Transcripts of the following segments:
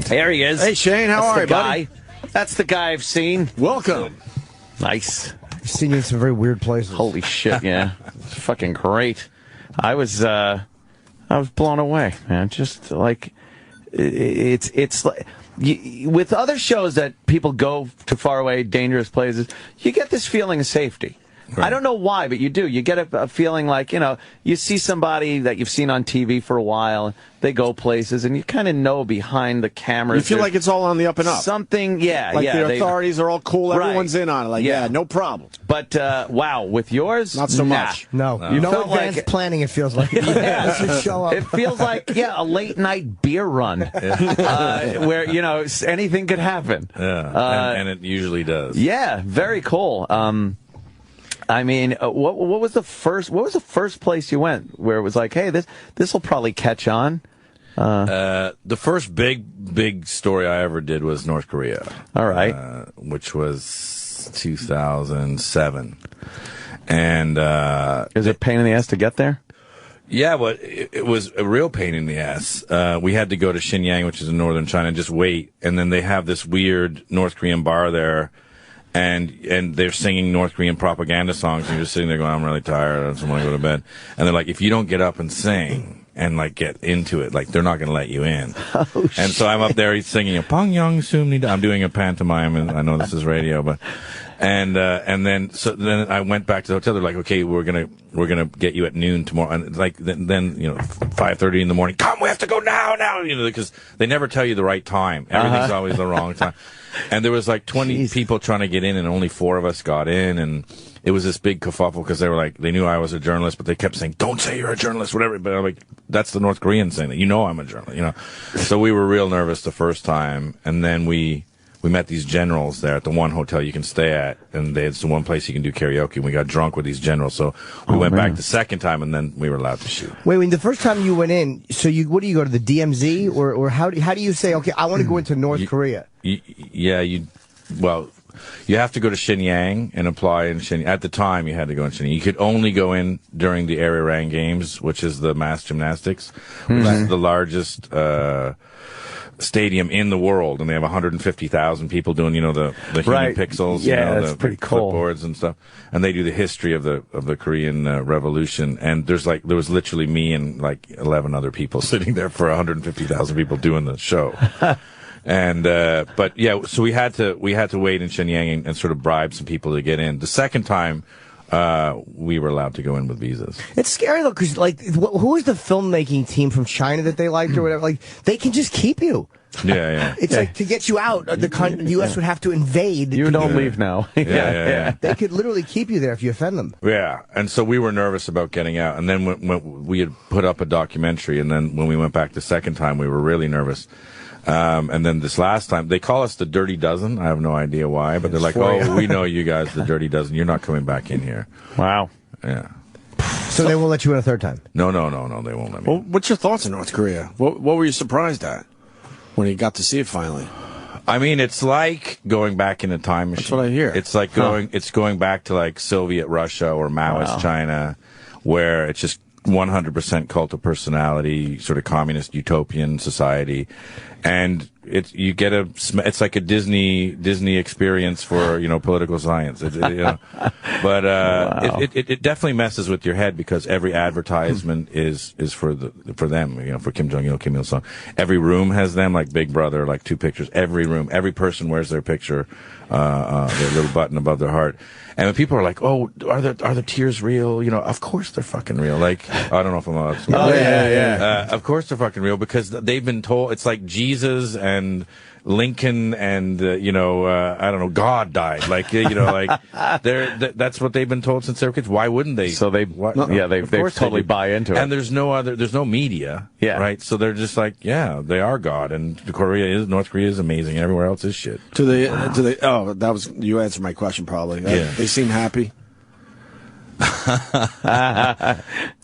There he is. Hey, Shane, how are you, buddy? That's the guy I've seen. Welcome. Nice. I've seen you in some very weird places. Holy shit, yeah. It's fucking great. I was blown away, man. Just like, it's like, with other shows that people go to faraway, dangerous places, you get this feeling of safety. Right. I don't know why, but you do. You get a feeling like, you see somebody that you've seen on TV for a while, they go places, and you kind of know behind the cameras. You feel like it's all on the up and up. Something, yeah. Like the authorities are all cool, everyone's in on it. Like, yeah, no problem. But, wow, with yours? Not so much. No. You know advanced planning, it feels like. Yeah. Show up. It feels like, a late-night beer run where, anything could happen. Yeah, and it usually does. Yeah, very cool. I mean, what was the first place you went where it was like, hey, this will probably catch on? The first big story I ever did was North Korea. All right. Which was 2007. And is it a pain in the ass to get there? Yeah, but it was a real pain in the ass. We had to go to Xinjiang, which is in northern China, and just wait. And then they have this weird North Korean bar there. And they're singing North Korean propaganda songs, and you're just sitting there going, I'm really tired, I just want to go to bed. And they're like, if you don't get up and sing and, like, get into it, like, they're not going to let you in. Oh, and so I'm up there, he's singing a Pang Young Sum Ni. I'm doing a pantomime, and I know this is radio, but... And then I went back to the hotel. They're like, okay, we're gonna get you at noon tomorrow. And like then 5:30 in the morning. Come, we have to go now, because they never tell you the right time. Everything's always the wrong time. And there was like 20 people trying to get in, and only 4 of us got in. And it was this big kerfuffle because they knew I was a journalist, but they kept saying, "Don't say you're a journalist, whatever." But I'm like, that's the North Koreans saying that. I'm a journalist, So we were real nervous the first time, and then we met these generals there at the one hotel you can stay at, and it's the one place you can do karaoke, and we got drunk with these generals, so we went back the second time, and then we were allowed to shoot. Wait, when the first time you went in, so what do you go to the DMZ, or how do you say, okay, I want to go into North Korea? You have to go to Xinjiang and apply in Xinjiang. At the time, you had to go in Xinjiang. You could only go in during the Arirang Games, which is the mass gymnastics, which is the largest stadium in the world, and they have 150,000 people doing, the human pixels, that's the pretty cool. Clipboards and stuff, and they do the history of the Korean Revolution. And there was literally me and like 11 other people sitting there for 150,000 people doing the show. And so we had to wait in Shenyang and sort of bribe some people to get in. The second time, we were allowed to go in with visas. It's scary though, because who is the filmmaking team from China that they liked or whatever? Like, they can just keep you. Yeah. It's like, to get you out, the U.S. would have to invade. You don't leave now. Yeah. They could literally keep you there if you offend them. Yeah, and so we were nervous about getting out. And then when we had put up a documentary, and then when we went back the second time, we were really nervous. And then this last time, they call us the Dirty Dozen. I have no idea why, but they're like, we know you guys, the Dirty Dozen. You're not coming back in here. Wow. Yeah. So they won't let you in a third time? No, they won't let me. Well, what's your thoughts on North Korea? What were you surprised at when you got to see it finally? I mean, it's like going back in a time machine. That's what I hear. It's like going back to like Soviet Russia or Maoist China, where it's just 100% cult of personality, sort of communist utopian society, and it's like a Disney experience for political science. But it definitely messes with your head because every advertisement is for them, for Kim Jong Il, Kim Il Sung. Every room has them, like Big Brother, like 2 pictures. Every room, every person wears their picture, their little button above their heart. And when people are like, "Oh, are the tears real?" Of course they're fucking real. Like, I don't know if I'm allowed to. Yeah. Of course they're fucking real because they've been told. It's like Jesus and Lincoln and I don't know, God died. Like that's what they've been told since they were kids. Why wouldn't they? So they totally buy into it. And there's no media, right? So they're just like, they are God, and North Korea is amazing, and everywhere else is shit. You answered my question probably. They seem happy.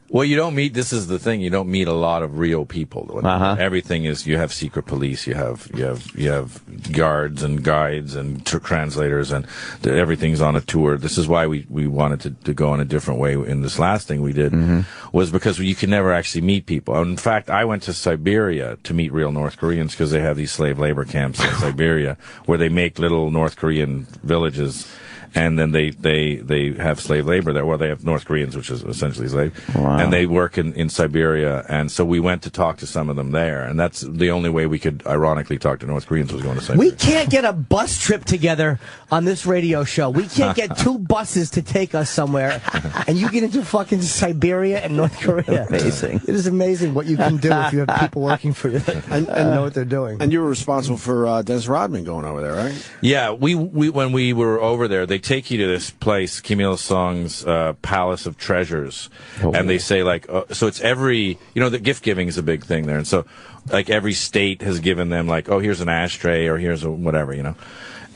Well, you don't meet. This is the thing. You don't meet a lot of real people. Everything is. You have secret police. You have guards and guides and translators, and everything's on a tour. This is why we wanted to go in a different way. In this last thing we did was because you can never actually meet people. In fact, I went to Siberia to meet real North Koreans because they have these slave labor camps in Siberia where they make little North Korean villages. And then they have slave labor there. Well, they have North Koreans, which is essentially slave. Wow. And they work in Siberia. And so we went to talk to some of them there. And that's the only way we could, ironically, talk to North Koreans was going to Siberia. We can't get a bus trip together on this radio show. We can't get 2 buses to take us somewhere. And you get into fucking Siberia and North Korea. Amazing. It is amazing what you can do if you have people working for you and know what they're doing. And you were responsible for Dennis Rodman going over there, right? Yeah, we when we were over there, they take you to this place, Kim Il-sung's Palace of Treasures, and they say like, so it's every, the gift giving is a big thing there, and so like every state has given them like, oh, here's an ashtray or here's a whatever,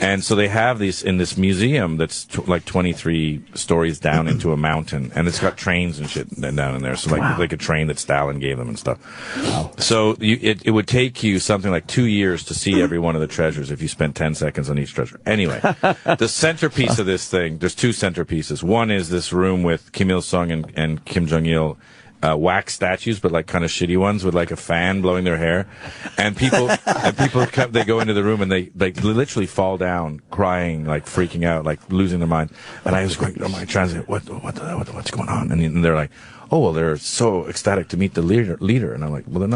and so they have these in this museum that's like 23 stories down into a mountain, and it's got trains and shit down in there, so like a train that Stalin gave them and stuff. Wow. So it would take you something like 2 years to see every one of the treasures if you spent 10 seconds on each treasure. Anyway, the centerpiece of this thing, there's 2 centerpieces. One is this room with Kim Il-sung and Kim Jong-il. Wax statues, but like kind of shitty ones with like a fan blowing their hair, and people come, they go into the room and they literally fall down crying, like freaking out, like losing their mind. And I was going, my translator, what's going on? And they're like, oh well, they're so ecstatic to meet the leader. And I'm like, well, they're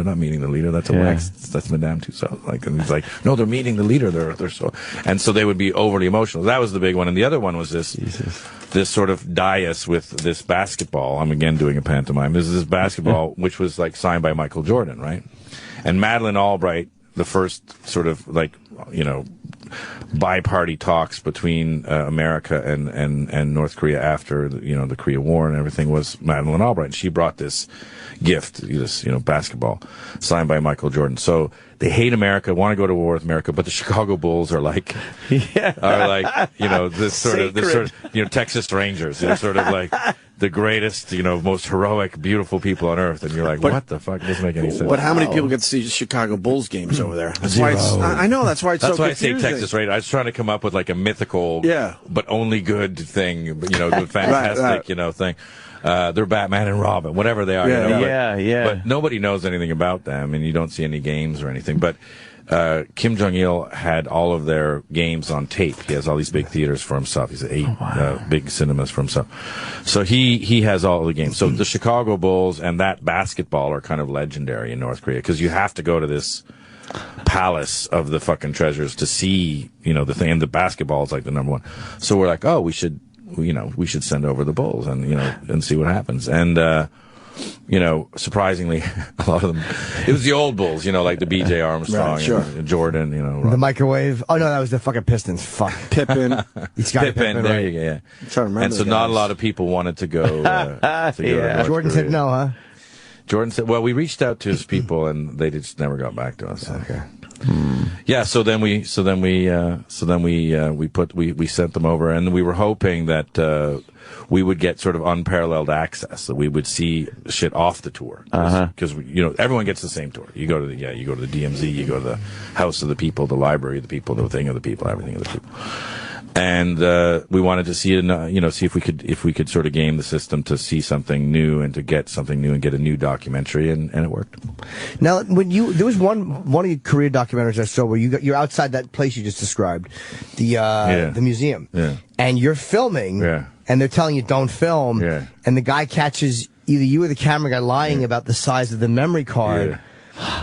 not meeting the leader. That's a wax. That's Madame Tussauds. Like, and he's like, no, they're meeting the leader. They're so, and so they would be overly emotional. That was the big one. And the other one was this sort of dais with this basketball. I'm again doing a pantomime. This is this basketball, which was like signed by Michael Jordan, right? And Madeleine Albright, the first sort of like, bi-party talks between America and North Korea after the Korea War and everything was Madeleine Albright. She brought this gift, this basketball signed by Michael Jordan. So they hate America, want to go to war with America, but the Chicago Bulls are like this sort of Texas Rangers. They're sort of like the greatest, most heroic, beautiful people on earth, and you're like, what the fuck? It doesn't make any sense. But how many people get to see Chicago Bulls games over there? That's why I know. That's why it's so confusing. I say Texas Rangers. I was trying to come up with like a mythical, but only good thing, good fantastic, thing. They're Batman and Robin, whatever they are. But nobody knows anything about them, and you don't see any games or anything. But Kim Jong-il had all of their games on tape. He has all these big theaters for himself. He's 8 big cinemas for himself. So he has all of the games. So the Chicago Bulls and that basketball are kind of legendary in North Korea because you have to go to this palace of the fucking treasures to see, the thing. And the basketball is like the number one. So we're like, oh, we should send over the Bulls and, and see what happens. And, surprisingly, a lot of them, it was the old Bulls, like the B.J. Armstrong and Jordan, The microwave. Oh, no, that was the fucking Pistons. Fuck. Pippen. Pippen, there you go, yeah. I'm trying to remember and so not a lot of people wanted to go. Jordan said no, huh? Jordan said, well, we reached out to his people and they just never got back to us. So. Okay. Yeah, so then we sent them over, and we were hoping that we would get sort of unparalleled access, that we would see shit off the tour, because everyone gets the same tour. You go to the DMZ, you go to the House of the People, the Library of the People, the Thing of the People, everything of the people. And we wanted to see see if we could sort of game the system to see something new and to get something new and get a new documentary, and it worked. Now, there was one of your career documentaries I saw where you're outside that place you just described, the museum, and you're filming, and they're telling you don't film, and the guy catches either you or the camera guy lying about the size of the memory card. Yeah.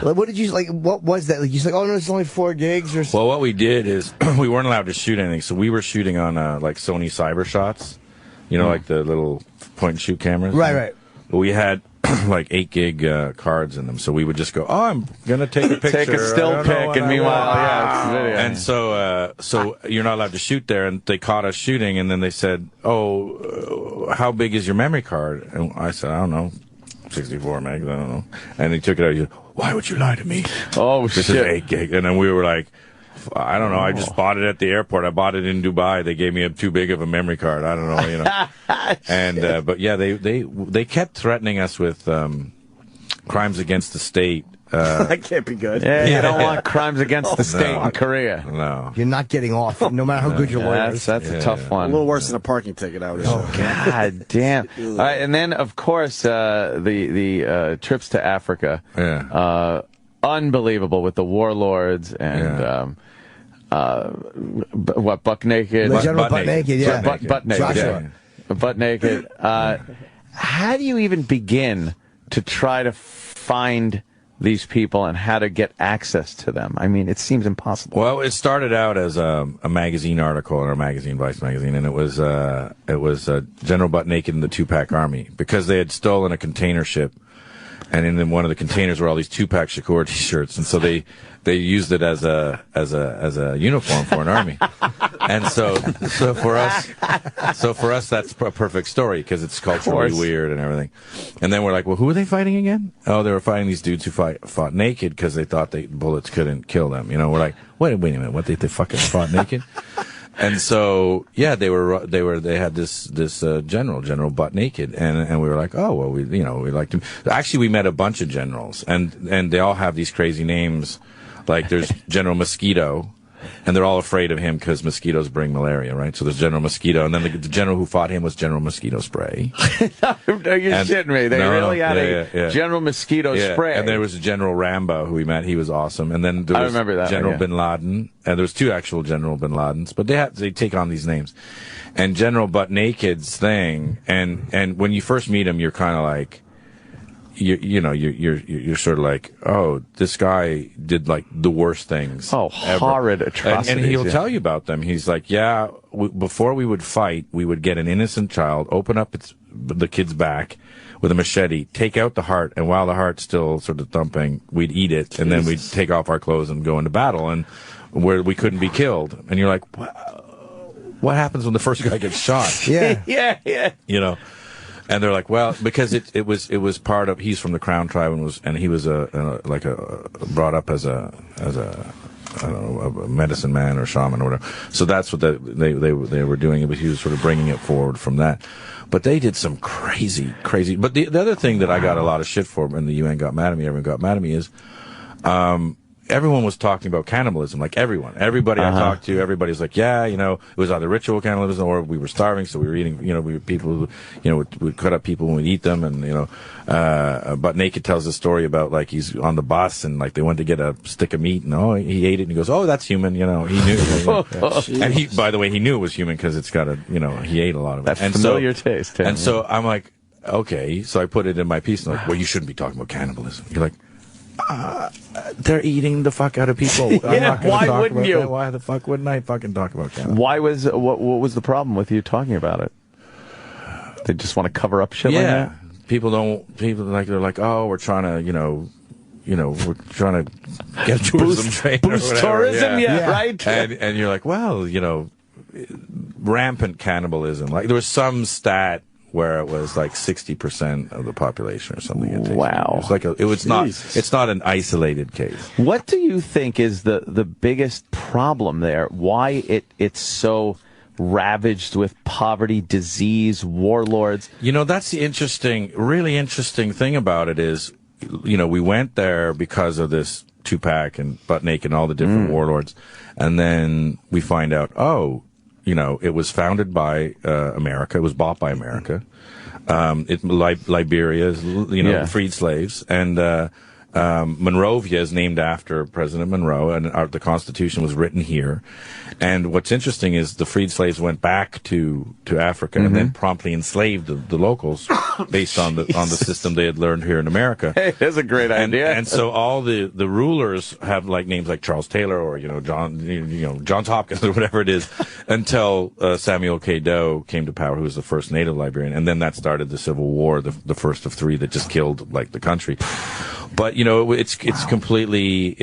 Like, what did you like? What was that? Like, you said, "Oh no, it's only 4 gigs." Or something? Well, what we did is we weren't allowed to shoot anything, so we were shooting on like Sony Cyber Shots, like the little point and shoot cameras. Right. But we had like 8 gig cards in them, so we would just go, "Oh, I'm gonna take a picture, take a still pic," and meanwhile, it's video. And so you're not allowed to shoot there, and they caught us shooting, and then they said, "Oh, how big is your memory card?" And I said, "I don't know." 64 megs, I don't know. And he took it out. He said, "Why would you lie to me?" Oh, this shit. is 8 gig. And then we were like, I don't know. I just bought it at the airport. I bought it in Dubai. They gave me too big of a memory card. I don't know, you know. And but yeah, they kept threatening us with crimes against the state. That can't be good. Yeah, you don't want crimes against the state in Korea. No. You're not getting off, no matter how good your lawyer is. That's a tough one. A little worse than a parking ticket, I would assume. God damn. All right, and then, of course, the trips to Africa. Yeah. Unbelievable with the warlords and what, buck naked? General Butt Naked, yeah. Butt naked. Joshua. Yeah. Butt naked. How do you even begin to try to find these people and how to get access to them? I mean, it seems impossible. Well, it started out as a magazine article in our magazine, Vice magazine, and it was General Butt Naked and the Two-Pack Army, because they had stolen a container ship, and in one of the containers were all these Tupac Shakur T-shirts, and so they used it as a uniform for an army. And so for us that's a perfect story, because it's culturally weird and everything. And then we're like, well, who were they fighting again? Oh, they were fighting these dudes who fought naked because they thought bullets couldn't kill them. You know, we're like, wait a minute, what, they fucking fought naked? And so, yeah, they had this General Butt Naked, and we were like, oh, well, we liked him. Actually, we met a bunch of generals, and they all have these crazy names. Like, there's General Mosquito, and they're all afraid of him because mosquitoes bring malaria, right? So there's General Mosquito, and then the general who fought him was General Mosquito Spray. No, you're shitting me. They really had a General Mosquito Spray. And there was General Rambo, who we met. He was awesome. And then there was General Bin Laden, and there was two actual General Bin Ladens, but they take on these names. And General Butt Naked's thing, and when you first meet him, you're kind of like, you're sort of like, oh, this guy did like the worst things. Oh, horrid atrocities. And he'll tell you about them. He's like, yeah, before we would fight, we would get an innocent child, open up the kid's back with a machete, take out the heart, and while the heart's still sort of thumping, we'd eat it, and then we'd take off our clothes and go into battle, and where we couldn't be killed. And you're like, what happens when the first guy gets shot? Yeah. Yeah. You know. And they're like, well, because it was part of, he's from the Crown tribe and he was brought up as a I don't know, a medicine man or shaman or whatever. So that's what they were doing. But he was sort of bringing it forward from that. But they did some crazy. But the other thing that I got a lot of shit for, and the UN got mad at me, everyone got mad at me, is everyone was talking about cannibalism, like everybody I talked to, everybody's like, yeah, it was either ritual cannibalism or we were starving, so we were eating, we were people who, would cut up people when we'd eat them, and, Butt Naked tells a story about, like, he's on the bus, and, like, they went to get a stick of meat, and, he ate it, and he goes, oh, that's human, he knew, and he, by the way, he knew it was human, because it's got he ate a lot of it. That's familiar taste. And so I'm like, okay, so I put it in my piece, and I'm like, well, you shouldn't be talking about cannibalism. You're like, they're eating the fuck out of people. Why wouldn't you? Why the fuck wouldn't I fucking talk about cannibalism? What was the problem with you talking about it? They just want to cover up shit like that? People they're like, oh, we're trying to, we're trying to get tourism train boost tourism, right? And you're like, well, rampant cannibalism. Like, there was some stat where it was like 60% of the population or something. Wow. It's not an isolated case. What do you think is the biggest problem there? Why it's so ravaged with poverty, disease, warlords? That's the really interesting thing about it is, we went there because of this Tupac and Butt Naked and all the different warlords. And then we find out, it was founded by America. It was bought by America. Liberia, freed slaves. And Monrovia is named after President Monroe, and the Constitution was written here. And what's interesting is the freed slaves went back to Africa and then promptly enslaved the locals based on the system they had learned here in America. Hey, that's a great idea. And so all the rulers have like names like Charles Taylor or Johns Hopkins or whatever it is, until Samuel K. Doe came to power, who was the first native Liberian, and then that started the Civil War, the first of three that just killed like the country. But it's completely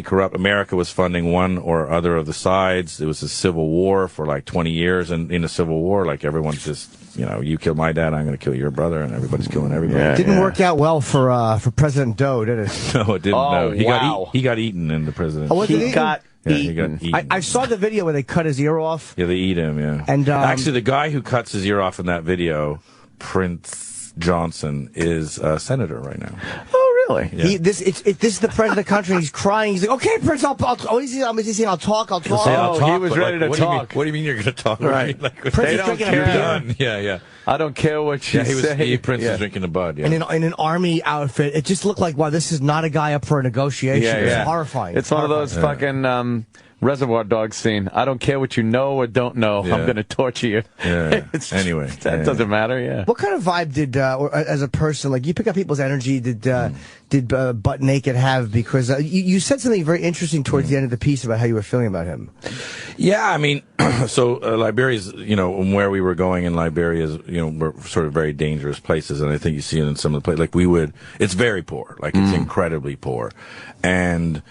corrupt. America was funding one or other of the sides. It was a civil war for like 20 years, and in a civil war, like everyone's just you kill my dad, I'm going to kill your brother, and everybody's killing everybody. It didn't work out well for President Doe, did it? No, it didn't. Oh, no, wow. He got eaten in the presidency. Oh, he got Yeah, he got eaten. I saw the video where they cut his ear off. Yeah, they eat him, yeah. And actually, the guy who cuts his ear off in that video, Prince Johnson, is a senator right now. Oh, really? Yeah. This is the president of the country. He's crying. He's like, "Okay, Prince, I'll talk." He's saying, "I'll talk. I'll talk." He was ready to talk. What do you mean you're going to talk? Right. Like, Prince they is don't drinking a care. beer. Done. Yeah. I don't care what you say. Prince was drinking a bud. Yeah. And in an army outfit, it just looked like, wow, this is not a guy up for a negotiation. It's horrifying. It's one of those fucking Reservoir Dogs scene. I don't care what you know or don't know. I'm going to torture you. Yeah. Anyway, that doesn't matter. Yeah. What kind of vibe did, or as a person, like you pick up people's energy? Did Butt Naked have? Because you said something very interesting towards the end of the piece about how you were feeling about him. Yeah, I mean, so Liberia's, where we were going in Liberia is, we're sort of very dangerous places, and I think you see it in some of the places. Like it's very poor, like it's incredibly poor, and.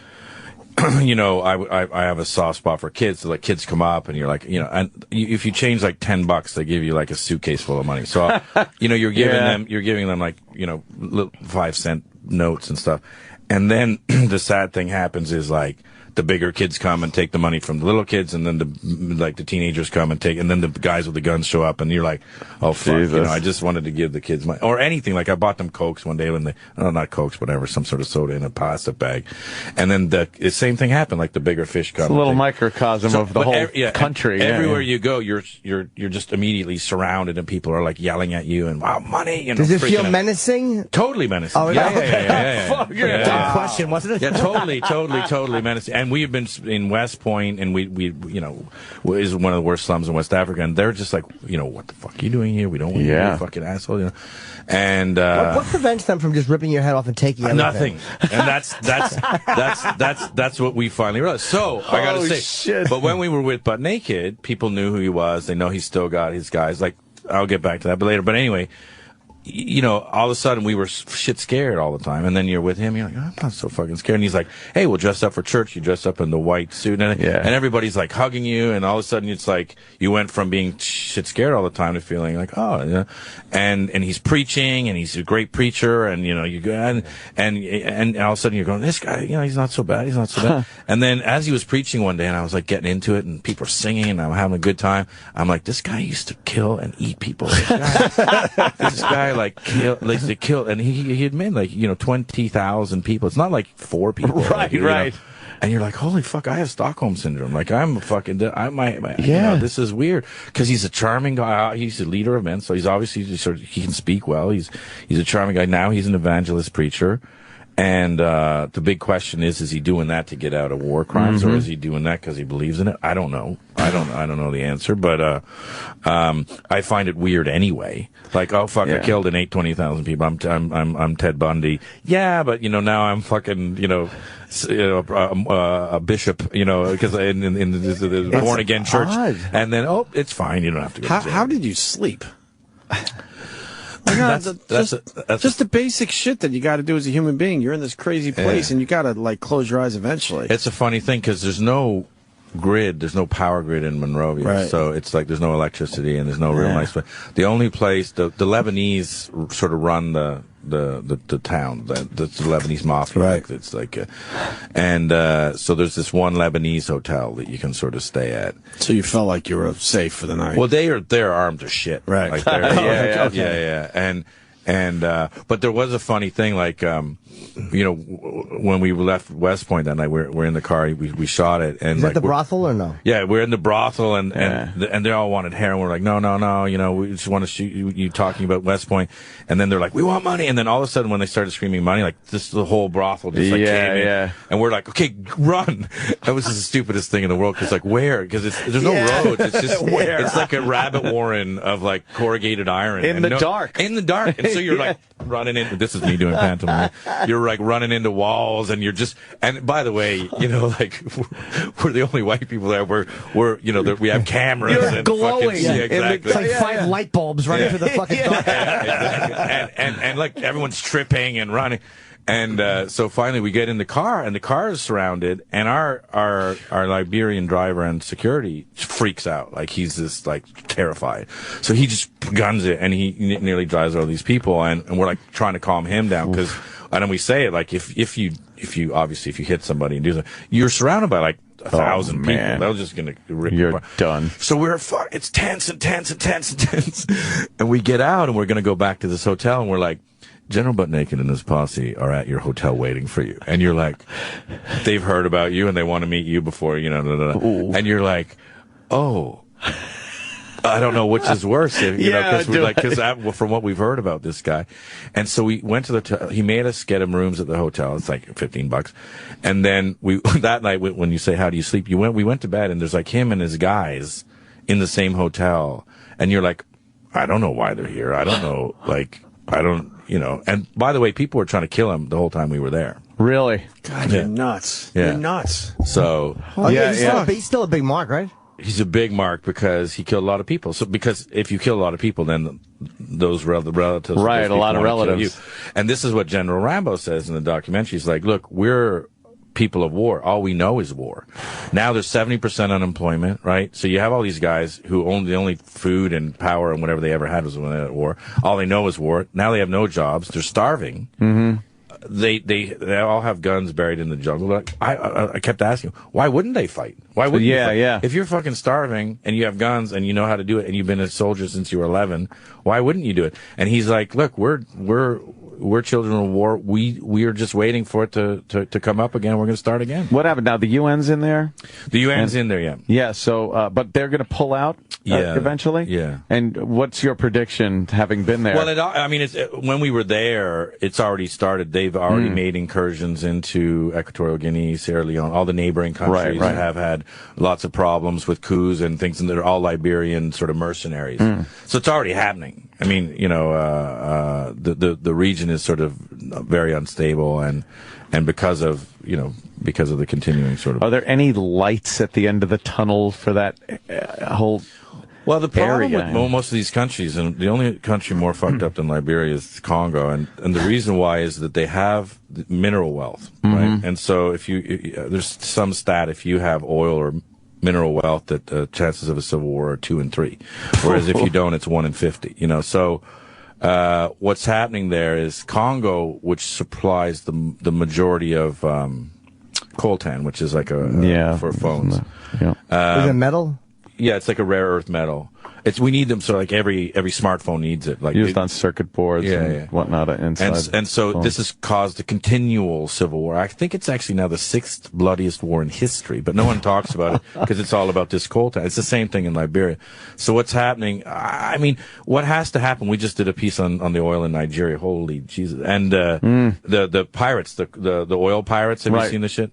I have a soft spot for kids. So like kids come up and you're like, and if you change like $10, they give you like a suitcase full of money. So, you're giving them like, little 5-cent notes and stuff. And then the sad thing happens is like, the bigger kids come and take the money from the little kids, and then the teenagers come and take, and then the guys with the guns show up, and you're like, oh fuck, I just wanted to give the kids money or anything. Like I bought them Cokes one day when not Cokes, whatever, some sort of soda in a plastic bag, and then the same thing happened. Like the bigger fish come. It's a little microcosm of the whole country. Everywhere you go, you're just immediately surrounded, and people are like yelling at you and wow, money. Does it feel menacing? Totally menacing. Oh, yeah. Dumb question, wasn't it? Yeah, totally menacing. And we have been in West Point, and we is one of the worst slums in West Africa, and they're just like, what the fuck are you doing here? We don't want you, you fucking asshole, And what prevents them from just ripping your head off and taking everything? Nothing. And that's what we finally realized. So I gotta say, shit. But when we were with Butt Naked, people knew who he was. They know he's still got his guys. Like I'll get back to that, but later. But anyway. All of a sudden we were shit scared all the time. And then you're with him, you're like, I'm not so fucking scared. And he's like, hey, we'll dress up for church. You dress up in the white suit. And everybody's like hugging you. And all of a sudden it's like, you went from being shit scared all the time to feeling like, oh, yeah. And he's preaching, and he's a great preacher. And, you go, and all of a sudden you're going, this guy, he's not so bad. He's not so bad. And then as he was preaching one day, and I was like getting into it, and people were singing, and I'm having a good time. I'm like, this guy used to kill and eat people. This guy to kill, and he admitted 20,000 people. It's not like 4 people, right. And you're like, holy fuck, I have Stockholm syndrome. Like I'm a fucking, this is weird, because he's a charming guy. He's a leader of men, so he's obviously he can speak well. He's a charming guy. Now he's an evangelist preacher. And the big question is he doing that to get out of war crimes, or is he doing that because he believes in it? I don't know. I don't know the answer, but I find it weird anyway. Like, oh fuck, I killed and ate 20,000 people. I'm Ted Bundy. Yeah, but now I'm fucking a bishop. Because in the born again church, and then it's fine. You don't have to go. How did you sleep? That's just the basic shit that you got to do as a human being. You're in this crazy place, and you got to close your eyes eventually. It's a funny thing because there's no grid, there's no power grid in Monrovia, so it's like there's no electricity and there's no real nice place. The only place the Lebanese sort of run the town, the Lebanese mafia. Right. It's like, so there's this one Lebanese hotel that you can sort of stay at. So you felt like you were safe for the night. Well, they're armed to shit. Right. Like yeah. But there was a funny thing, like, when we left West Point that night, we're in the car, we shot it. And is that the brothel or no? Yeah, we're in the brothel, and they all wanted heroin. We're like, no, we just want to shoot you talking about West Point. And then they're like, we want money. And then all of a sudden, when they started screaming money, like the whole brothel just came in. And we're like, okay, run. That was just the stupidest thing in the world. Cause like, where? Cause there's no roads. It's just, it's like a rabbit warren of like corrugated iron. In the dark. In the dark. And so you're like running into, this is me doing pantomime. You're like running into walls, and you're just, and by the way, like we're the only white people there. We're we have cameras. You're and glowing. Exactly. It's like 5 light bulbs running through the fucking dark. Exactly. And like everyone's tripping and running. And so finally we get in the car, and the car is surrounded, and our Liberian driver and security freaks out. Like he's just like terrified. So he just guns it, and he nearly drives all these people, and we're like trying to calm him down, because, and then we say it like, if you hit somebody and do something, you're surrounded by like 1,000 people. They're just going to rip you apart. Done. So it's tense and tense and tense and tense. And we get out and we're going to go back to this hotel and we're like, General Butt Naked and his posse are at your hotel waiting for you. And you're like, they've heard about you and they want to meet you before, and you're like, oh, I don't know which is worse, because from what we've heard about this guy. And so we went to the hotel. He made us get him rooms at the hotel. It's like $15. And then that night, when you say, how do you sleep? We went to bed and there's like him and his guys in the same hotel. And you're like, I don't know why they're here. I don't know. And by the way, people were trying to kill him the whole time we were there. Really? God, you're nuts. Yeah. You're nuts. So, he's still a big mark, right? He's a big mark because he killed a lot of people. So, because if you kill a lot of people, then those relatives, right, a lot of relatives. And this is what General Rambo says in the documentary. He's like, look, we're people of war. All we know is war. Now there's 70% unemployment, right? So you have all these guys who the only food and power and whatever they ever had was when they were at war. All they know is war. Now they have no jobs. They're starving. Mm-hmm. They all have guns buried in the jungle. I kept asking, why wouldn't they fight? Why wouldn't you fight? Yeah. If you're fucking starving and you have guns and you know how to do it and you've been a soldier since you were 11, why wouldn't you do it? And he's like, look, we're children of war. We are just waiting for it to come up again. We're going to start again. What happened now? The UN's in there? The UN's in there, yeah. Yeah, so, but they're going to pull out eventually? Yeah. And what's your prediction, having been there? Well, when we were there, it's already started. They've already made incursions into Equatorial Guinea, Sierra Leone, all the neighboring countries right. have had lots of problems with coups and things, and they're all Liberian sort of mercenaries. So it's already happening. I mean, the region is sort of very unstable, and because of the continuing sort of. Are there any lights at the end of the tunnel for that whole? Well, the problem area? with most of these countries, and the only country more fucked up than Liberia is Congo, and the reason why is that they have mineral wealth, right? And so there's some stat, if you have oil or mineral wealth, that chances of a civil war are 2 in 3, whereas if you don't, it's 1 in 50. So what's happening there is Congo, which supplies the majority of coltan, which is like for phones. Yeah. Is it metal? Yeah, it's like a rare earth metal. We need them, so like every smartphone needs it. Like used on circuit boards and whatnot inside. And so this has caused a continual civil war. I think it's actually now the 6th bloodiest war in history, but no one talks about it because it's all about this coltan. It's the same thing in Liberia. So what's happening? I mean, what has to happen? We just did a piece on the oil in Nigeria. Holy Jesus! And the pirates, the oil pirates. Have you seen this shit?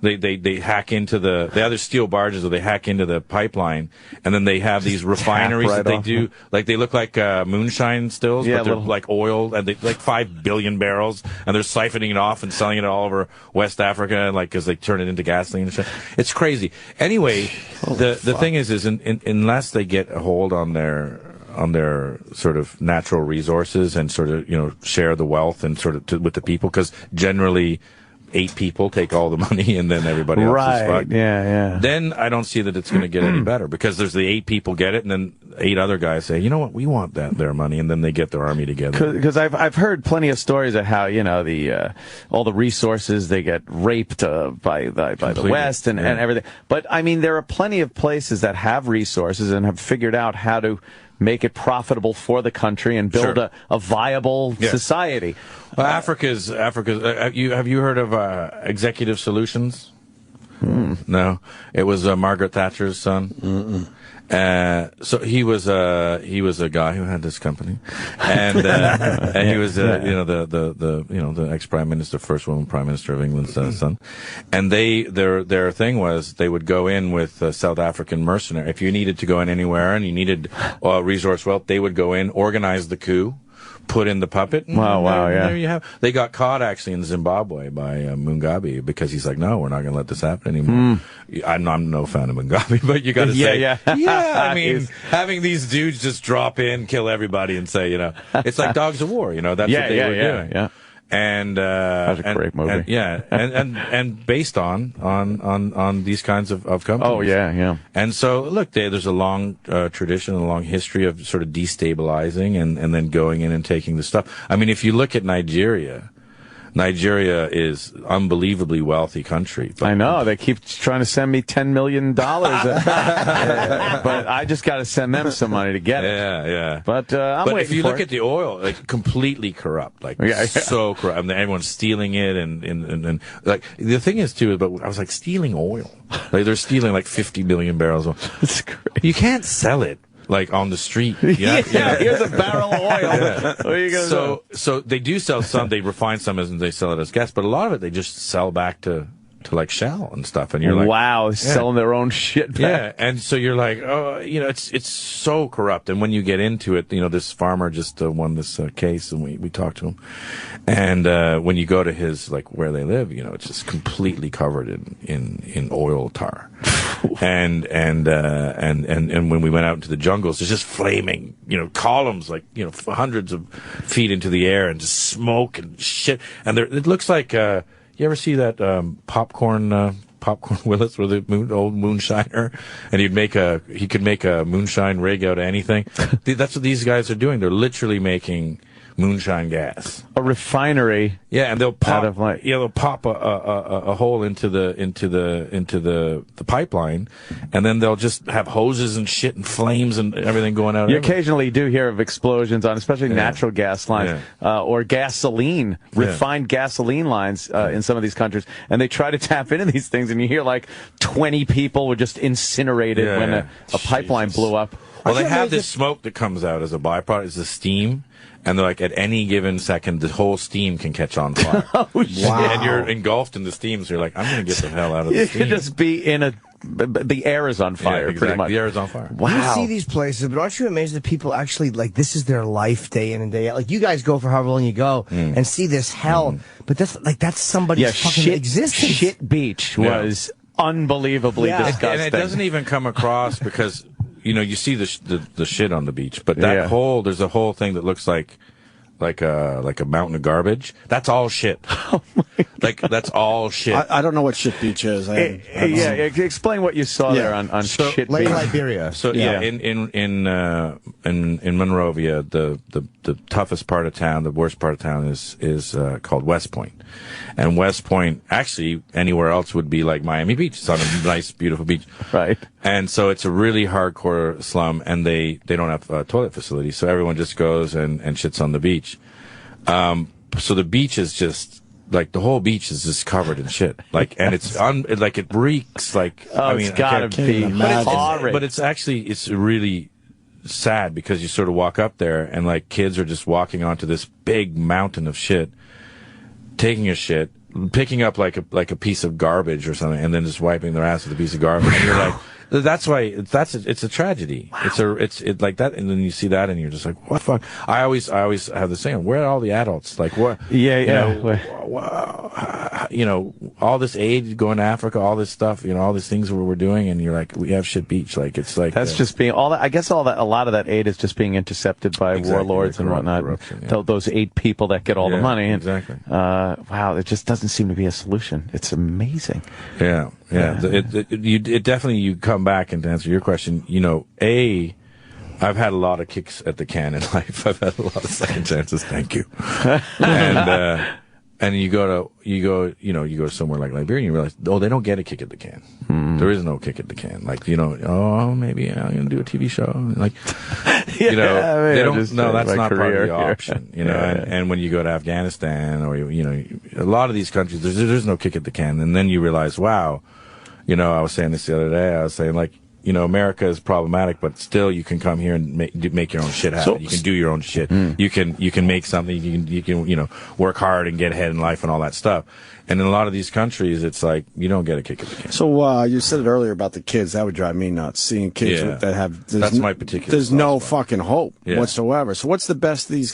They hack into they either steal barges or they hack into the pipeline, and then they have these refineries that they do, like they look like moonshine stills, but they're like oil, and they like 5 billion barrels, and they're siphoning it off and selling it all over West Africa, like because they turn it into gasoline and shit. It's crazy. Anyway, the thing is unless they get a hold on their sort of natural resources and sort of share the wealth and sort of with the people, because generally 8 people take all the money and then everybody else is fucked. Yeah. Then I don't see that it's going to get any better, because there's the 8 people get it, and then 8 other guys say, you know what, we want their money, and then they get their army together. Because I've heard plenty of stories of how all the resources, they get raped by the West and everything. But I mean, there are plenty of places that have resources and have figured out how to make it profitable for the country and build a viable society. Well, Africa's. Have you heard of Executive Solutions? No, it was Margaret Thatcher's son. So he was a guy who had this company, and he was the ex prime minister, first woman prime minister of England's son, and their thing was they would go in with South African mercenary. If you needed to go in anywhere and you needed resource wealth, they would go in, organize the coup, put in the puppet. There you have. They got caught actually in Zimbabwe by Mugabe, because he's like, no, we're not going to let this happen anymore. I'm no fan of Mugabe, but you got to say, I mean, having these dudes just drop in, kill everybody, and say, it's like Dogs of War. That's what they were doing. Yeah. And that was a great movie. And based on these kinds of companies. Oh yeah. And so look, there's a long tradition, a long history of sort of destabilizing and then going in and taking the stuff. I mean, if you look at Nigeria, Nigeria is unbelievably wealthy country. But I know. They keep trying to send me $10 million. But I just got to send them some money to get it. Yeah. But I'm waiting if you for look it. at the oil, like completely corrupt, like so corrupt. I mean, everyone's stealing it, and like the thing is too. But I was like, stealing oil. Like they're stealing like 50 million barrels. That's crazy. You can't sell it. Like on the street, here's a barrel of oil. What are you gonna do? So they do sell some. They refine some and they sell it as gas, but a lot of it they just sell back to like Shell and stuff. And you're like, wow, selling their own shit back. Yeah, and so you're like, oh, it's so corrupt. And when you get into it, this farmer just won this case, and we talked to him. And when you go to his where they live, it's just completely covered in oil tar. and when we went out into the jungles, there's just flaming, columns hundreds of feet into the air, and just smoke and shit. And it looks like you ever see that popcorn Willis with the old moonshiner, and he could make a moonshine rig out of anything. That's what these guys are doing. They're literally making moonshine gas. A refinery. Yeah, and they'll pop they'll pop a hole into the pipeline, and then they'll just have hoses and shit and flames and everything going out. You occasionally do hear of explosions on especially natural gas lines or gasoline, refined gasoline lines in some of these countries, and they try to tap into these things, and you hear 20 people were just incinerated when a pipeline blew up. Well, they have this smoke that comes out as a byproduct, it's the steam. And they're like, at any given second, the whole steam can catch on fire. Wow. And you're engulfed in the steam, so you're like, I'm going to get the hell out of the steam. You could just be in the air is on fire, pretty much. The air is on fire. Wow. You see these places, but aren't you amazed that people actually, this is their life day in and day out? Like, you guys go for however long you go and see this hell, but that's somebody's fucking existence. Shit Beach was unbelievably disgusting. And it doesn't even come across because... you see the shit on the beach, but there's a whole thing that looks like a mountain of garbage. That's all shit. Oh my God. That's all shit. I don't know what Shit Beach is. Explain what you saw there on Shit Lake Beach. Liberia. So in Monrovia, the toughest part of town, the worst part of town is called West Point. And West Point, actually, anywhere else would be like Miami Beach. It's on a nice, beautiful beach. Right. And so it's a really hardcore slum, and they don't have a toilet facility, so everyone just goes and shits on the beach. So the beach is just, the whole beach is just covered in shit. And it's, it reeks it's gotta be horrid. But it's actually, it's really sad because you sort of walk up there, and, kids are just walking onto this big mountain of shit, taking a shit, picking up like a piece of garbage or something, and then just wiping their ass with a piece of garbage. And you're like, that's why it's a tragedy. Wow. It's like that, and then you see that, and you're just like, what the fuck? I always have the saying, where are all the adults? What? All this aid going to Africa, all this stuff, all these things we're doing, and you're like, we have Shit Beach. It's like that's just being all that. I guess a lot of that aid is just being intercepted by warlords and whatnot. Those 8 people that get all the money. And, exactly. Wow, it just doesn't seem to be a solution. It's amazing. Yeah. It definitely, you come back, and to answer your question, I've had a lot of kicks at the can in life. I've had a lot of second chances. Thank you. And you go to somewhere like Liberia, and you realize, they don't get a kick at the can. There is no kick at the can. Maybe I'm going to do a TV show. They don't. No, that's not part of the option. And when you go to Afghanistan or a lot of these countries, there's no kick at the can. And then you realize, wow, I was saying this the other day. I was saying America is problematic, but still you can come here and make your own shit happen. You can do your own shit. You can make something. You can work hard and get ahead in life and all that stuff. And in a lot of these countries, it's like you don't get a kick at the can. So you said it earlier about the kids. That would drive me nuts. Seeing kids that have that's my particular. There's no fucking hope whatsoever. So what's the best these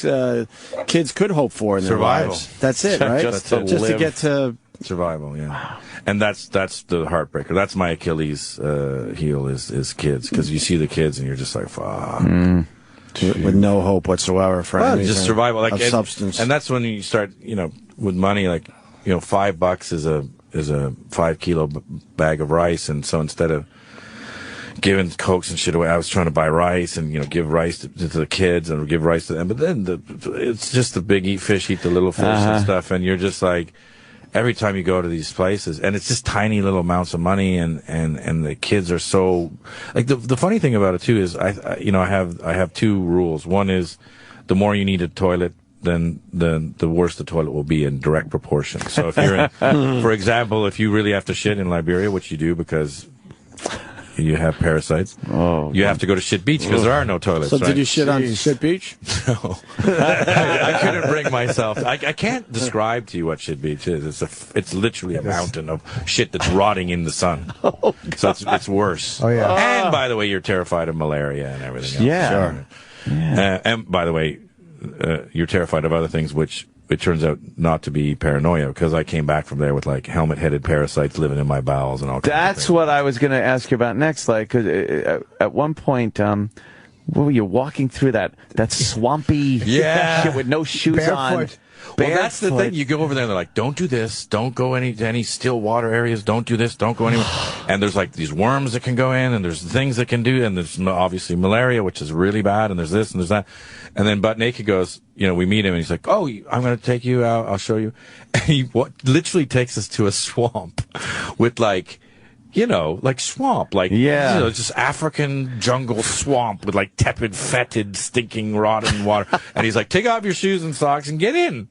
kids could hope for in their lives? That's it, right? Just to get to survival. Yeah. And that's the heartbreaker. That's my Achilles heel is kids, because you see the kids and you're just like, fuck. With no hope whatsoever for anything. Just survival, substance. And that's when you start, with money, $5 is a 5 kilo bag of rice, and so instead of giving Cokes and shit away. I was trying to buy rice and, give rice to the kids and give rice to them. But then it's just the big eat fish, eat the little fish and stuff. And you're just like, every time you go to these places, and it's just tiny little amounts of money, and the kids are so, like, the funny thing about it too is I have two rules. One is the more you need a toilet, then the worse the toilet will be in direct proportion. So if you're in, for example, if you really have to shit in Liberia, which you do because you have parasites, you have to go to Shit Beach because there are no toilets. So right? did you shit on Shit Beach? No. I couldn't bring myself. I can't describe to you what Shit Beach is. It's literally a mountain of shit that's rotting in the sun. So it's worse. Oh, yeah. And by the way, you're terrified of malaria and everything else. Yeah. Sure. Yeah. And by the way, you're terrified of other things, which it turns out not to be paranoia, because I came back from there with like helmet-headed parasites living in my bowels and all. That's what I was going to ask you about next. Like, 'cause at one point, what were you walking through that swampy shit with no shoes on? Well, that's the thing. You go over there and they're like, don't do this. Don't go to any still water areas. Don't do this. Don't go anywhere. And there's like these worms that can go in, and there's things that can do, and there's obviously malaria, which is really bad, and there's this and there's that. And then Butt Naked goes, we meet him, and he's like, oh, I'm going to take you out. I'll show you. And he literally takes us to a swamp with like swamp, just African jungle swamp with like tepid, fetid, stinking, rotten water. And he's like, take off your shoes and socks and get in.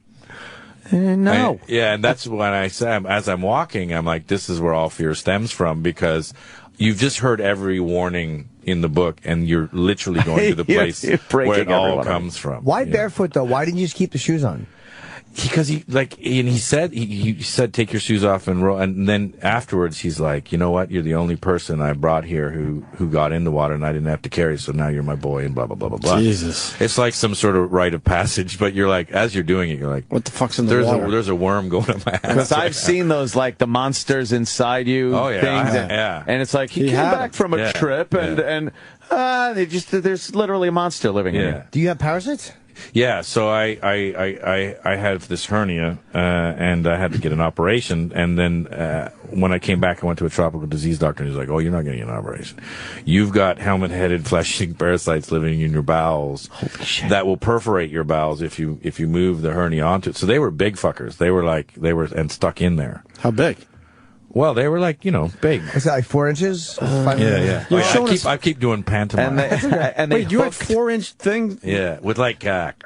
No. And that's when I say, as I'm walking, I'm like, this is where all fear stems from, because you've just heard every warning in the book, and you're literally going to the place where it all comes from. Why barefoot, though? Why didn't you just keep the shoes on? Because he said take your shoes off and roll, and then afterwards he's like, you know what, you're the only person I brought here who got in the water and I didn't have to carry, so now you're my boy, and blah blah blah blah blah. Jesus, it's like some sort of rite of passage, but you're like, as you're doing it, you're like, what the fuck's in the water? There's a worm going up my ass. Because I've seen those, like the monsters inside you things, and it's like he came back from a trip, and there's literally a monster living in you. Do you have parasites? Yeah, so I had this hernia, and I had to get an operation, and then when I came back, I went to a tropical disease doctor, and he's like, oh, you're not getting an operation. You've got helmet-headed flesh-eating parasites living in your bowels that will perforate your bowels if you move the hernia onto it. So they were big fuckers. They were and stuck in there. How big? Well, they were like, big. Is that like 4 inches? 5 yeah. I keep doing pantomime. And wait, you had 4-inch thing? Yeah, with like, like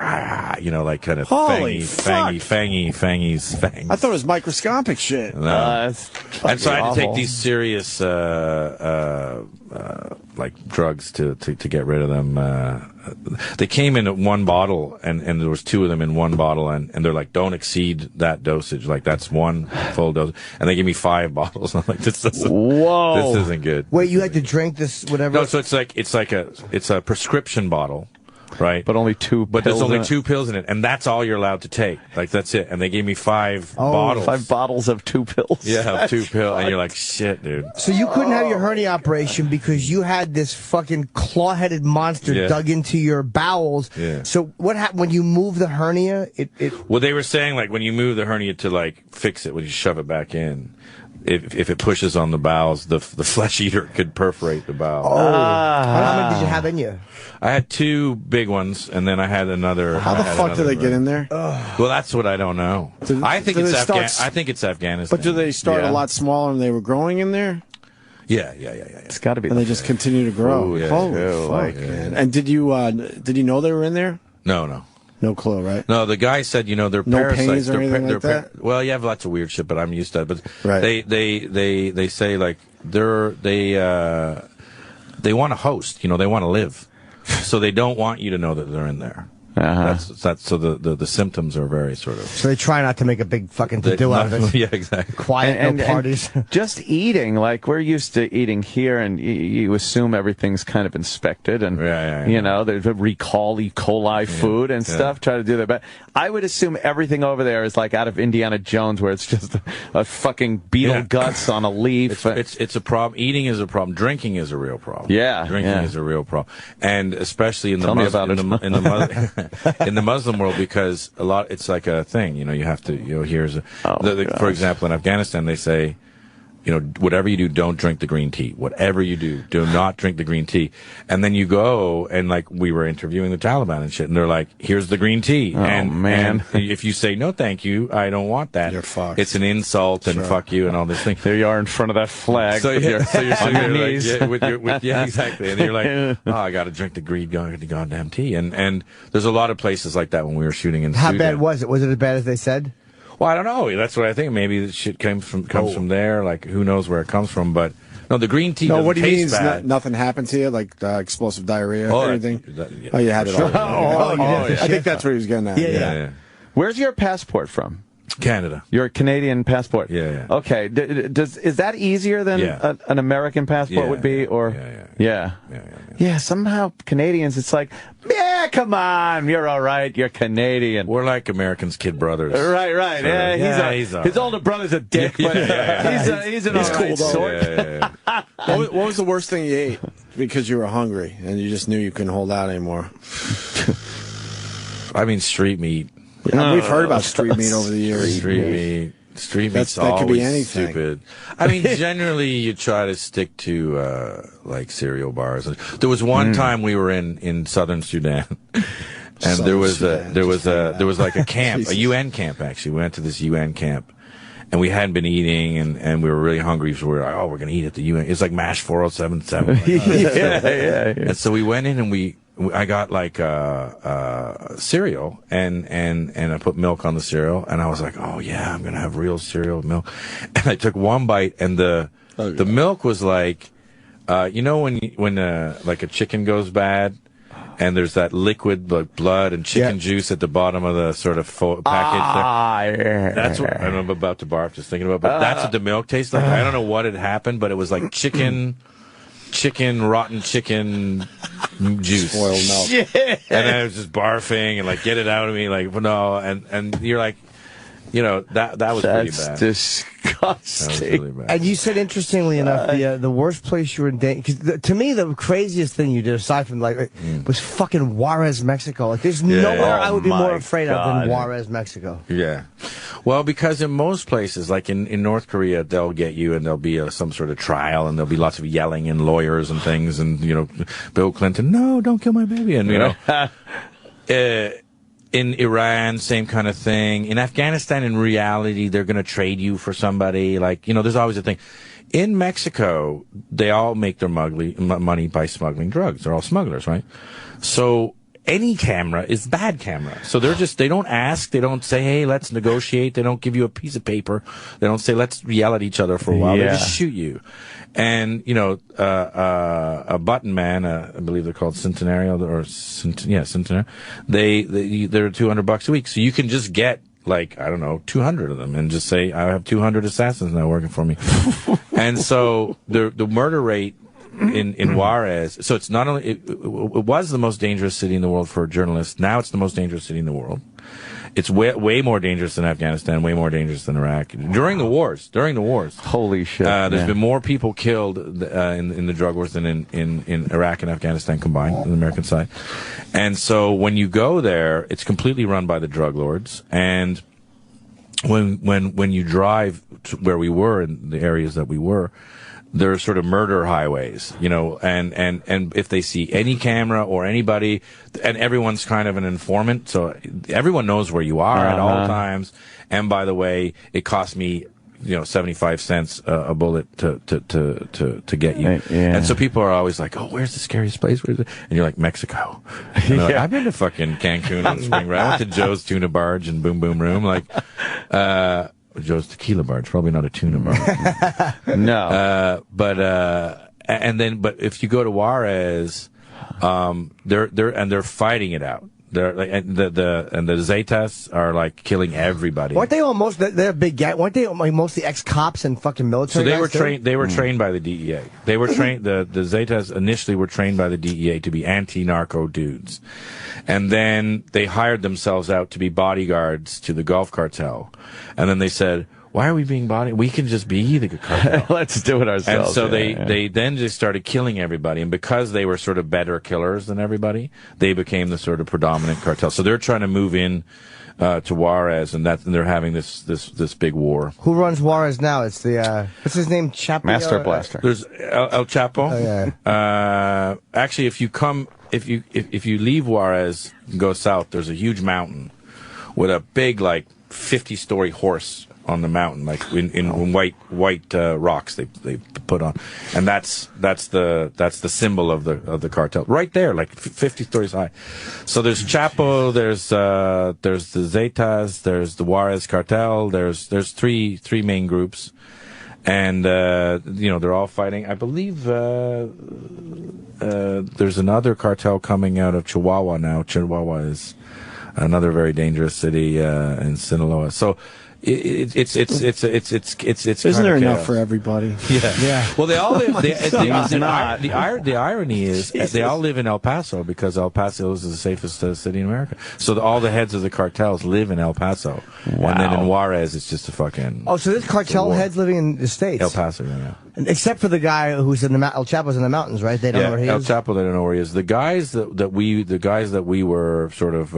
kind of Holy fangies. I thought it was microscopic shit. No. And so I had to take these serious, like drugs to get rid of them. They came in one bottle, and there was 2 of them in one bottle, and they're like, don't exceed that dosage. Like, that's one full dose. And they gave me 5 bottles. And I'm like, this isn't good. Wait, you had to drink this, whatever? No, so it's a prescription bottle. Right, but only 2. But there's only 2 pills in it, and that's all you're allowed to take. Like, that's it. And they gave me 5 bottles. 5 bottles of 2 pills. Yeah, 2 pills, and you're like, shit, dude. So you couldn't have your hernia operation because you had this fucking claw-headed monster dug into your bowels. Yeah. So what happened when you move the hernia? Well, they were saying, like, when you move the hernia to like fix it, when you shove it back in, if it pushes on the bowels, the flesh eater could perforate the bowel. How many did you have in you? I had 2 big ones, and then I had another. How the fuck did they get in there? Well, that's what I don't know. I think it's Afghanistan. But do they start a lot smaller and they were growing in there? Yeah. It's got to be. And they just continue to grow. Ooh, yeah. Holy fuck, man. And did you know they were in there? No. No clue, right? No, the guy said, they're no parasites. Pains or anything like that? Well, you have lots of weird shit, but I'm used to it. But right. they say, like, they want to host, they want to live. So they don't want you to know that they're in there. That's so the symptoms are very sort of. So they try not to make a big fucking to-do out of it. Yeah, exactly. Quiet, no parties. And just eating, like we're used to eating here, and you assume everything's kind of inspected, and there's a recall E. coli food and stuff. Try to do that, but I would assume everything over there is like out of Indiana Jones, where it's just a fucking beetle guts on a leaf. It's a problem. Eating is a problem. Drinking is a real problem. Yeah, drinking is a real problem, and especially in the in the Muslim world, because it's like a thing, you have to, here's for example, in Afghanistan, they say, whatever you do, don't drink the green tea. Whatever you do not drink the green tea. And then you go and like we were interviewing the Taliban and shit, and they're like, "Here's the green tea." Oh, man! And if you say no, thank you, I don't want that. You're fucked. It's an insult and fuck you and all this thing. There you are in front of that flag. So you're sitting there knees. like, yeah, exactly. And you're like, oh, I got to drink the green goddamn tea. And there's a lot of places like that when we were shooting in. How Sudan. bad was it? Was it as bad as they said? Well, I don't know. That's what I think. Maybe the shit comes from there. Like, who knows where it comes from? But no, the green tea. No, doesn't what do you mean? taste bad. Nothing happened to you, like explosive diarrhea or anything? Yeah. Oh, you had it all. Yeah. I think that's what he was getting at. Yeah. Where's your passport from? Canada. Your Canadian passport. Yeah. Okay. Is that easier than an American passport would be? Or yeah. Somehow Canadians, it's like, yeah, come on, you're all right. You're Canadian. We're like Americans' kid brothers. Right. So, He's his older brother's a dick, but he's an all right sort. What was the worst thing you ate because you were hungry and you just knew you couldn't hold out anymore? I mean, street meat. Yeah, we've heard about street meat over the years. Street meat's that could be always anything. stupid. I mean, generally you try to stick to like cereal bars. There was one time we were in southern Sudan, and there was like a camp, a UN camp actually. We went to this UN camp, and we hadn't been eating, and we were really hungry, so we were like, oh, we're gonna eat at the UN. It's like MASH 4077. Like, yeah. And so we went in and I got like cereal and I put milk on the cereal, and I was like, oh yeah, I'm gonna have real cereal with milk. And I took one bite, and the milk was like, when like a chicken goes bad, and there's that liquid like blood and chicken juice at the bottom of the sort of package there. That's what I'm about to barf just thinking about. But that's what the milk tastes like. I don't know what had happened, but it was like rotten chicken juice. Spoiled milk. Yeah. And I was just barfing and like, get it out of me, like, no. And you're like, that was pretty bad. That's disgusting. That was really bad. And you said, interestingly enough, the worst place you were in danger, because to me, the craziest thing you did, aside from was fucking Juarez, Mexico. Like, there's nowhere I would be more afraid of than Juarez, Mexico. Yeah. Well, because in most places, like in North Korea, they'll get you and there'll be some sort of trial, and there'll be lots of yelling and lawyers and things, and, Bill Clinton, no, don't kill my baby. And, in Iran, same kind of thing. In Afghanistan, in reality, they're going to trade you for somebody. Like, there's always a thing. In Mexico, they all make their money by smuggling drugs. They're all smugglers, right? So any camera is bad camera. So they don't ask. They don't say, hey, let's negotiate. They don't give you a piece of paper. They don't say, let's yell at each other for a while. They just shoot you. And, a button man, I believe they're called Centenario, Centenario. They're $200 a week. So you can just get, like, I don't know, 200 of them and just say, I have 200 assassins now working for me. And so the murder rate in Juarez, so it's not only, it was the most dangerous city in the world for journalists. Now it's the most dangerous city in the world. It's way more dangerous than Afghanistan, way more dangerous than Iraq. During the wars. Holy shit. There's been more people killed in the drug wars than in Iraq and Afghanistan combined, on the American side. And so when you go there, it's completely run by the drug lords. And when you drive to where we were, in the areas that we were, they're sort of murder highways, and if they see any camera or anybody, and everyone's kind of an informant, so everyone knows where you are at all times. And by the way, it cost me, 75 cents a bullet to get you. And so people are always like, oh, where's the scariest place? Where's it? And you're like, Mexico. And like, I've been to fucking Cancun on spring break. I went to Joe's Tuna Barge and Boom Boom Room. Like, Joe's Tequila Barge, probably not a tuna barge. No. But if you go to Juarez, they're fighting it out. They're like, and the Zetas are like killing everybody. Weren't they almost? They're big gang. Weren't they like mostly ex-cops and fucking military? So they guys were too? trained. They were trained by the DEA. They were trained. The Zetas initially were trained by the DEA to be anti-narco dudes, and then they hired themselves out to be bodyguards to the Gulf Cartel, and then they said, why are we being we can just be the cartel. Let's do it ourselves. And so they then just started killing everybody. And because they were sort of better killers than everybody, they became the sort of predominant cartel. So they're trying to move in to Juarez, and they're having this big war. Who runs Juarez now? It's the what's his name? Chapo? Master Blaster. There's El Chapo. Oh, yeah. Actually, if you leave Juarez and go south, there's a huge mountain with a big, like, 50-story horse on the mountain, like in white rocks they put on, and that's the symbol of the cartel right there, like 50 stories high. So there's Chapo, there's the Zetas, there's the Juarez cartel, there's three main groups, and they're all fighting. I believe there's another cartel coming out of Chihuahua now. Chihuahua is another very dangerous city in Sinaloa. So it's Isn't there enough for everybody? Yeah. Well, they all live. The irony is they all live in El Paso because El Paso is the safest city in America. So all the heads of the cartels live in El Paso. Wow. And then in Juarez, it's just a fucking. Oh, so there's cartel heads living in the States. El Paso, yeah. Except for the guy who's in the El Chapo's in the mountains, right? They don't know where he is. El Chapo, they don't know where he is. The guys that we were sort of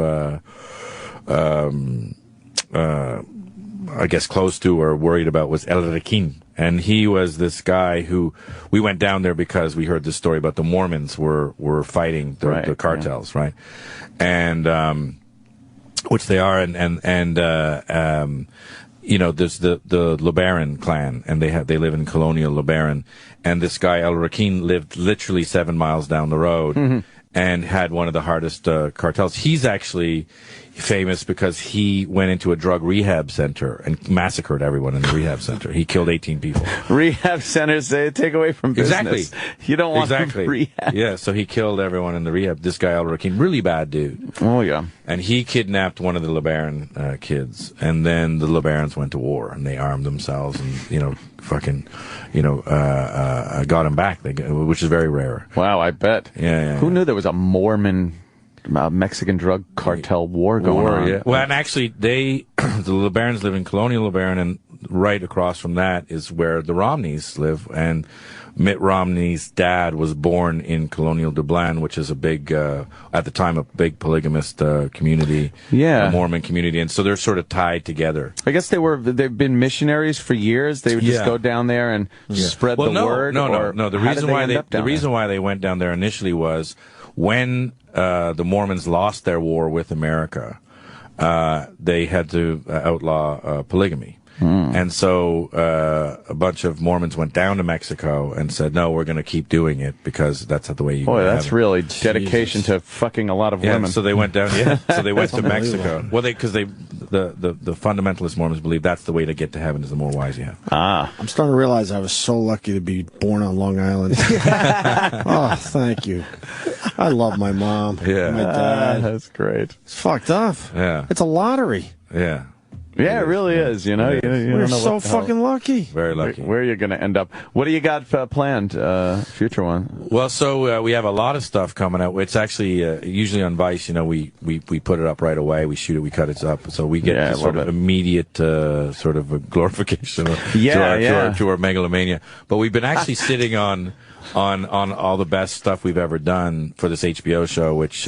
I guess close to or worried about was El Requin. And he was this guy who we went down there because we heard this story about the Mormons were fighting the cartels, right? And which they are, and there's the LeBaron clan, and they live in colonial LeBaron, and this guy El Requin lived literally 7 miles down the road and had one of the hardest cartels. He's actually famous because he went into a drug rehab center and massacred everyone in the rehab center. He killed 18 people. Rehab centers, they take away from business. Exactly. You don't want rehab. Yeah, so he killed everyone in the rehab. This guy, El Requin, really bad dude. Oh, yeah. And he kidnapped one of the LeBaron kids. And then the LeBarons went to war, and they armed themselves and, got him back, which is very rare. Wow, I bet. Yeah. Who knew there was a Mormon Mexican drug cartel war going on? Yeah. Well, and actually, the LeBarons live in colonial LeBaron, and right across from that is where the Romneys live. And Mitt Romney's dad was born in colonial Dublin, which is a big, at the time, a big polygamist community, a Mormon community, and so they're sort of tied together. I guess they've been missionaries for years. They would just go down there and spread the word. No. The reason why they went down there initially was when the Mormons lost their war with America, they had to outlaw polygamy. And so a bunch of Mormons went down to Mexico and said, no, we're going to keep doing it because that's the way you Boy, that's really dedication to fucking a lot of women. So they went down, so they went to Mexico. Well, because the fundamentalist Mormons believe that's the way to get to heaven is the more wives you have. I'm starting to realize I was so lucky to be born on Long Island. Oh, thank you. I love my mom. Yeah. My dad. That's great. It's fucked up. Yeah. It's a lottery. Yeah. Yeah, it really is. You We're don't know so fucking lucky. Very lucky. Where you're going to end up. What do you got planned, future one? Well, so we have a lot of stuff coming out. It's actually usually on Vice. We put it up right away. We shoot it. We cut it up. So we get this sort of immediate sort of a glorification to our megalomania. But we've been actually sitting on all the best stuff we've ever done for this HBO show, which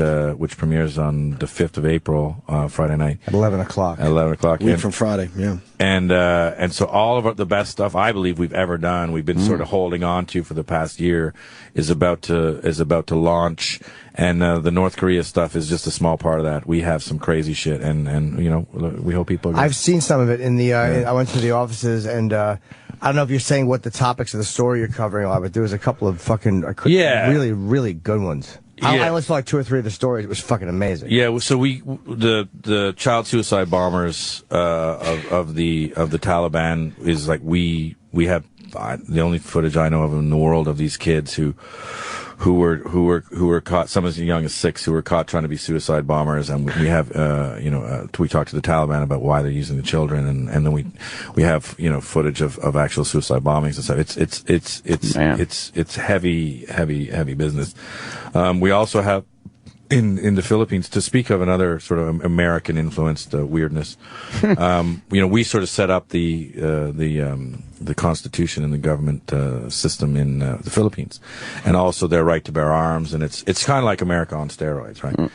premieres on the 5th of April, Friday night. At 11 o'clock. At 11 o'clock. Week from Friday, yeah. And so all of the best stuff I believe we've ever done, we've been sort of holding on to for the past year, is about to launch. And the North Korea stuff is just a small part of that. We have some crazy shit, and we hope people. I've seen some of it in the. I went to the offices, and I don't know if you're saying what the topics of the story you're covering a lot, but there was a couple of fucking really, really good ones. I only saw like 2 or 3 of the stories. It was fucking amazing. Yeah, so the child suicide bombers of the Taliban is like we have the only footage I know of in the world of these kids who were caught, some as young as 6, who were caught trying to be suicide bombers, and we have we talked to the Taliban about why they're using the children, and then we have footage of actual suicide bombings and stuff. It's heavy business. We also have in the Philippines, to speak of another sort of American influenced weirdness. We sort of set up the Constitution and the government system in the Philippines, and also their right to bear arms, and it's kind of like America on steroids, right?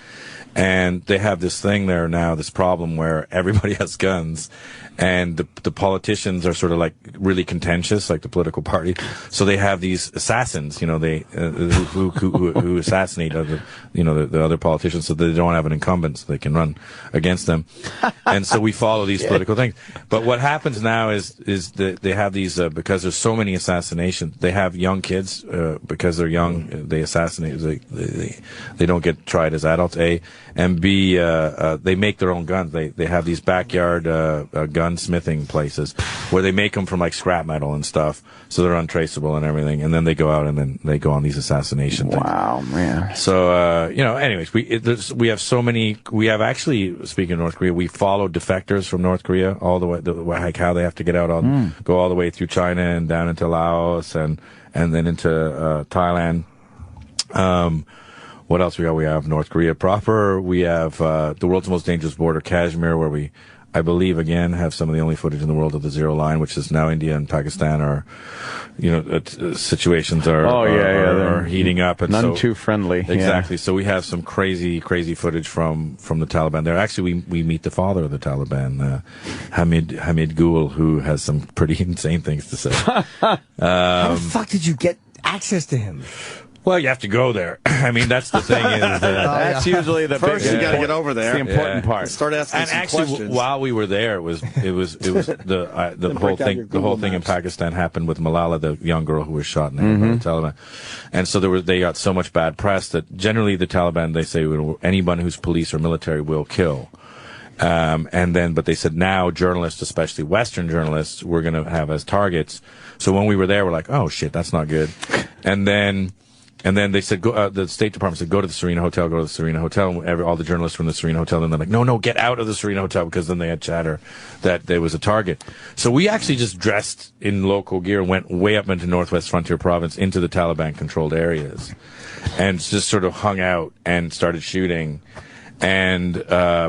And they have this thing there now, this problem where everybody has guns, and the politicians are sort of like really contentious, like the political party. So they have these assassins, they who assassinate the other politicians, so they don't have an incumbent, so they can run against them. And so we follow these political things. But what happens now is that they have these because there's so many assassinations. They have young kids because they're young. They assassinate. They don't get tried as adults. A. And B, they make their own guns. They have these backyard gunsmithing places where they make them from like scrap metal and stuff, so they're untraceable and everything. And then they go out and then they go on these assassination things. Wow, man. So anyways, we have so many. We have actually, speaking of North Korea, we follow defectors from North Korea all the way, like how they have to get out go all the way through China and down into Laos and then into Thailand. What else we got? We have North Korea proper. We have the world's most dangerous border, Kashmir, where we, I believe, again, have some of the only footage in the world of the zero line, which is now India and Pakistan are, situations are heating up. And none too friendly. Exactly. So we have some crazy footage from the Taliban there. Actually, we meet the father of the Taliban, Hamid Gul, who has some pretty insane things to say. How the fuck did you get access to him? Well, you have to go there. I mean, that's the thing. That's usually the first. You got to get over there. It's the important part. Start asking some questions. And actually, while we were there, it was the whole thing in Pakistan happened with Malala, the young girl who was shot in the head by the Taliban, and so they got so much bad press that generally the Taliban, they say anyone who's police or military will kill. But they said now journalists, especially Western journalists, we're going to have as targets. So when we were there, we're like, oh shit, that's not good. And then they said, the State Department said, go to the Serena Hotel, go to the Serena Hotel. And all the journalists from the Serena Hotel, and they're like, no, get out of the Serena Hotel, because then they had chatter that there was a target. So we actually just dressed in local gear and went way up into Northwest Frontier Province into the Taliban-controlled areas and just sort of hung out and started shooting and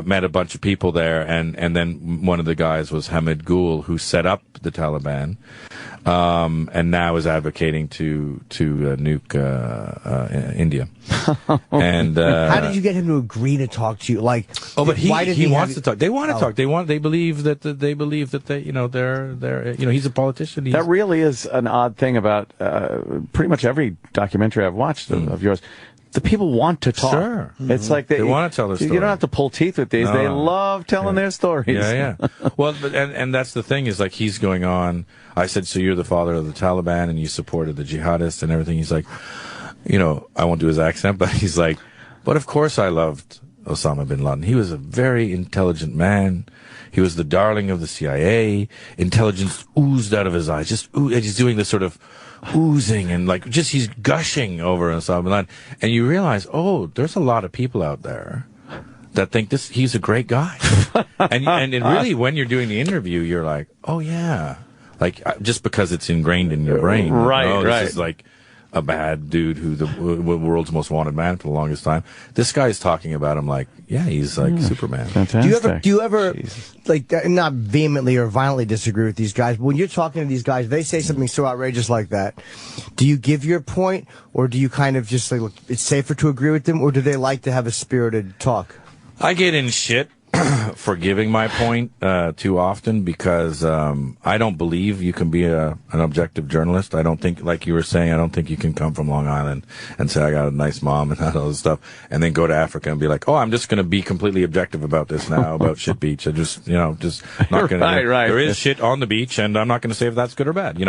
met a bunch of people there. And then one of the guys was Hamid Gul, who set up the Taliban. And now is advocating to nuke India. And how did you get him to agree to talk to you? Like, but he wants to talk. They want to talk. They believe that they're he's a politician. That really is an odd thing about pretty much every documentary I've watched of yours. The people want to talk. Sure. It's like they want to tell their story. You don't have to pull teeth with these. No. They love telling their stories. Yeah. Well, and that's the thing is, like, he's going on. I said, so you're the father of the Taliban and you supported the jihadists and everything. He's like, I won't do his accent, but he's like, but of course I loved Osama bin Laden. He was a very intelligent man. He was the darling of the CIA. Intelligence oozed out of his eyes. He's doing this sort of oozing and like he's gushing over Osama bin Laden. And you realize, there's a lot of people out there that think he's a great guy. and really, when you're doing the interview, you're like, oh yeah. Like, just because it's ingrained in your brain. Right. This is like a bad dude who the world's most wanted man for the longest time. This guy's talking about him like, yeah, he's like Superman. Fantastic. Do you ever like, not vehemently or violently disagree with these guys, but when you're talking to these guys, they say something so outrageous like that, do you give your point, or do you kind of just like, look, it's safer to agree with them, or do they like to have a spirited talk? I get in shit for giving my point too often, because I don't believe you can be an objective journalist. I don't think, like you were saying, I don't think you can come from Long Island and say I got a nice mom and all this stuff, and then go to Africa and be like, I'm just going to be completely objective about this now, about shit beach. I just not going to. Right. There is shit on the beach, and I'm not going to say if that's good or bad.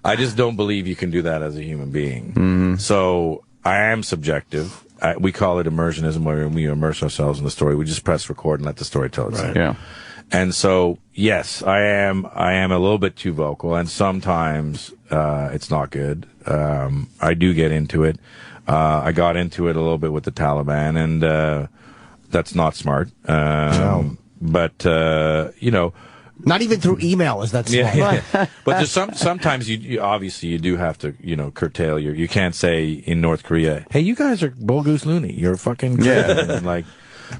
I just don't believe you can do that as a human being. Mm-hmm. So I am subjective. We call it immersionism, where we immerse ourselves in the story. We just press record and let the story tell itself. Right. Yeah. And so, yes, I am a little bit too vocal, and sometimes it's not good. I do get into it. I got into it a little bit with the Taliban, and that's not smart. No. But not even through email is that smart. Yeah. But sometimes you obviously do have to curtail you can't say in North Korea, hey, you guys are bull goose loony, you're fucking and like,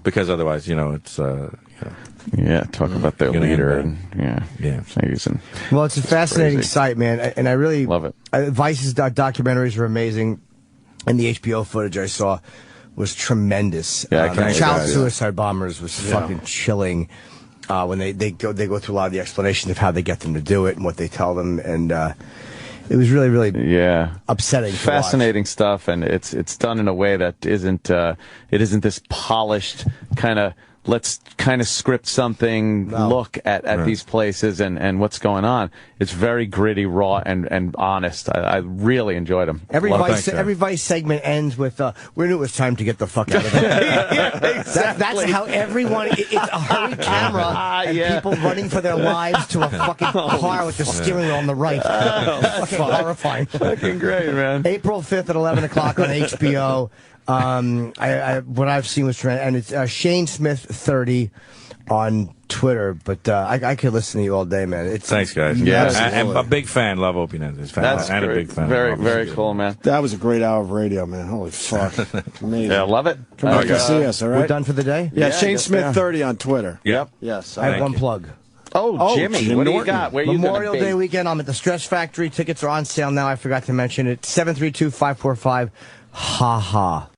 because otherwise it's talk about their leader and well, it's a fascinating site, man, and I really love it. Vice's documentaries are amazing, and the HBO footage I saw. was tremendous. Yeah, the child suicide bombers was fucking chilling. When they go through a lot of the explanations of how they get them to do it and what they tell them, and it was really upsetting. Fascinating stuff, and it's done in a way that isn't this polished kind of let's kind of script something look at these places and what's going on. It's very gritty, raw, and honest. I really enjoyed them. Every Vice segment ends with we knew it was time to get the fuck out of there. That's how everyone. It's a hurry camera and people running for their lives to a fucking car with the steering wheel on the right. Fucking horrifying. Fucking great, man. April 5th at 11 o'clock on HBO. What I've seen was tremendous, and it's Shane Smith 30 on Twitter. But I could listen to you all day, man. Thanks, guys. I'm a big fan. Love Opie and Anthony. That's great. A big fan. Very cool, man. That was a great hour of radio, man. Holy fuck. Amazing. Yeah, love it. Come back and see us, all right? We're done for the day? Yeah, Shane Smith 30 on Twitter. Yep. Yes. I have one plug. Oh, Jimmy, what do you got? Where Memorial you Day weekend, I'm at the Stress Factory. Tickets are on sale now. I forgot to mention it. 732-545. Ha ha.